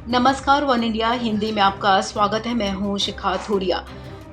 नमस्कार, one India Hindi में आपका स्वागत है। मैं हूं शिखा थोड़िया।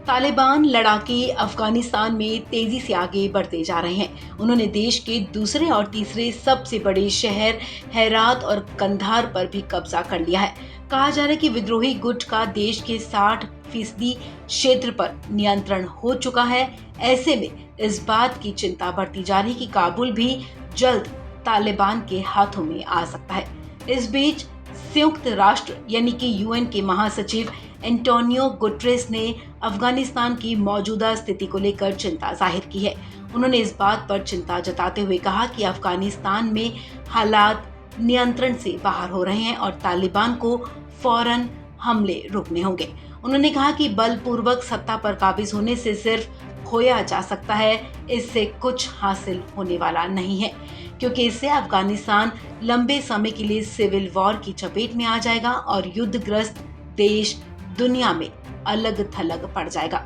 तालिबान लड़ाके अफगानिस्तान में तेजी से आगे बढ़ते जा रहे हैं। उन्होंने देश के दूसरे और तीसरे सबसे बड़े शहर हेरात और कंधार पर भी कब्जा कर लिया है। कहा जा रहा है कि विद्रोही गुट का देश के 60% क्षेत्र पर नियंत्रण हो चुका है। ऐसे में इस बात की चिंता बढ़ती जा रही कि काबुल भी जल्द तालिबान के हाथों में आ सकता है। इस बीच संयुक्त राष्ट्र यानी कि यूएन के महासचिव एंटोनियो गुटरेस ने अफगानिस्तान की मौजूदा स्थिति को लेकर चिंता जाहिर की है। उन्होंने इस बात पर चिंता जताते हुए कहा कि अफगानिस्तान में हालात नियंत्रण से बाहर हो रहे हैं और तालिबान को फौरन हमले रोकने होंगे। उन्होंने कहा कि बलपूर्वक सत्ता पर काबिज होने से सिर्फ खोया जा सकता है, इससे कुछ हासिल होने वाला नहीं है, क्योंकि इससे अफगानिस्तान लंबे समय के लिए सिविल वॉर की चपेट में आ जाएगा और युद्धग्रस्त देश दुनिया में अलग थलग पड़ जाएगा।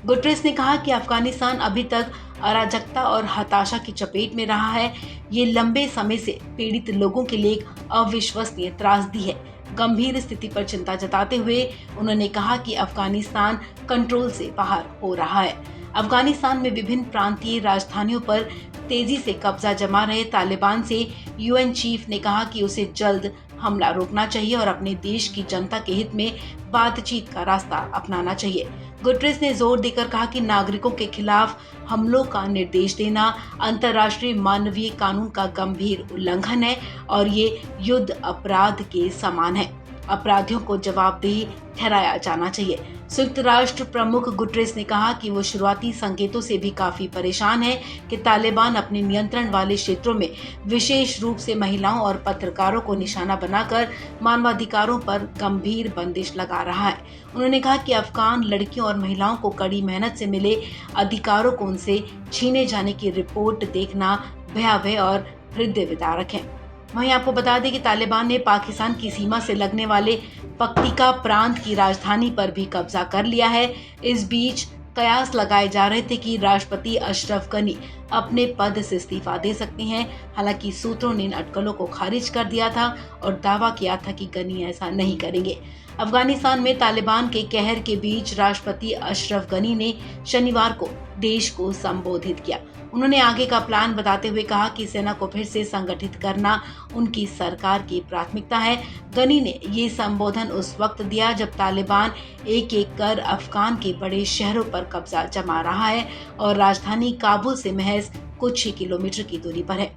गुटरेस ने कहा कि अफगानिस्तान अभी तक अराजकता और हताशा की चपेट में रहा है। ये लंबे समय से पीड़ित लोगों के लिए एक अविश्वसनीय त्रासदी है। गंभीर स्थिति पर चिंता जताते हुए उन्होंने कहा कि अफगानिस्तान कंट्रोल से बाहर हो रहा है। अफगानिस्तान में विभिन्न प्रांतीय राजधानियों पर तेजी से कब्जा जमा रहे तालिबान से यूएन चीफ ने कहा कि उसे जल्द हमला रोकना चाहिए और अपने देश की जनता के हित में बातचीत का रास्ता अपनाना चाहिए। गुटरेस ने जोर देकर कहा कि नागरिकों के खिलाफ हमलों का निर्देश देना अंतर्राष्ट्रीय मानवीय कानून का गंभीर उल्लंघन है और ये युद्ध अपराध के समान है। अपराधियों को जवाबदेही ठहराया जाना चाहिए। संयुक्त राष्ट्र प्रमुख गुटरेस ने कहा कि वो शुरुआती संकेतों से भी काफी परेशान है कि तालिबान अपने नियंत्रण वाले क्षेत्रों में विशेष रूप से महिलाओं और पत्रकारों को निशाना बनाकर मानवाधिकारों पर गंभीर बंदिश लगा रहा है। उन्होंने कहा कि अफगान लड़कियों और महिलाओं को कड़ी मेहनत से मिले अधिकारों को उनसे छीने जाने की रिपोर्ट देखना भयावह और हृदय विदारक है। वहीं आपको बता दें कि तालिबान ने पाकिस्तान की सीमा से लगने वाले पक्तिका प्रांत की राजधानी पर भी कब्जा कर लिया है। इस बीच कयास लगाए जा रहे थे कि राष्ट्रपति अशरफ गनी अपने पद से इस्तीफा दे सकते हैं। हालांकि सूत्रों ने इन अटकलों को खारिज कर दिया था और दावा किया था कि गनी ऐसा नहीं करेंगे। अफगानिस्तान में तालिबान के कहर के बीच राष्ट्रपति अशरफ गनी ने शनिवार को देश को संबोधित किया। उन्होंने आगे का प्लान बताते हुए कहा कि सेना को फिर से संगठित करना उनकी सरकार की प्राथमिकता है। गनी ने ये संबोधन उस वक्त दिया जब तालिबान एक एक कर अफगान के बड़े शहरों पर कब्जा जमा रहा है और राजधानी काबुल से महज कुछ ही किलोमीटर की दूरी पर है।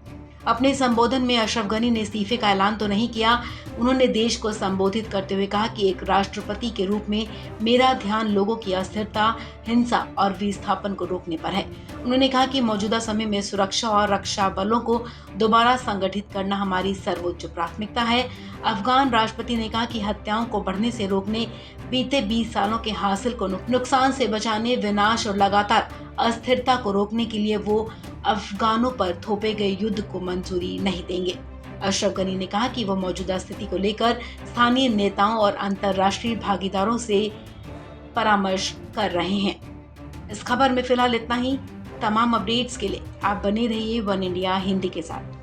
अपने संबोधन में अशरफ गनी ने इस्तीफे का ऐलान तो नहीं किया। उन्होंने देश को संबोधित करते हुए कहा कि एक राष्ट्रपति के रूप में मेरा ध्यान लोगों की अस्थिरता, हिंसा और विस्थापन को रोकने पर है। उन्होंने कहा कि मौजूदा समय में सुरक्षा और रक्षा बलों को दोबारा संगठित करना हमारी सर्वोच्च प्राथमिकता है। अफगान राष्ट्रपति ने कहा कि हत्याओं को बढ़ने से रोकने, बीते 20 सालों के हासिल को नुकसान से बचाने, विनाश और लगातार अस्थिरता को रोकने के लिए वो अफगानों पर थोपे गए युद्ध को मंजूरी नहीं देंगे। अशरफ गनी ने कहा कि वो मौजूदा स्थिति को लेकर स्थानीय नेताओं और अंतर्राष्ट्रीय भागीदारों से परामर्श कर रहे हैं। इस खबर में फिलहाल इतना ही। तमाम अपडेट्स के लिए आप बने रहिए वन इंडिया हिंदी के साथ।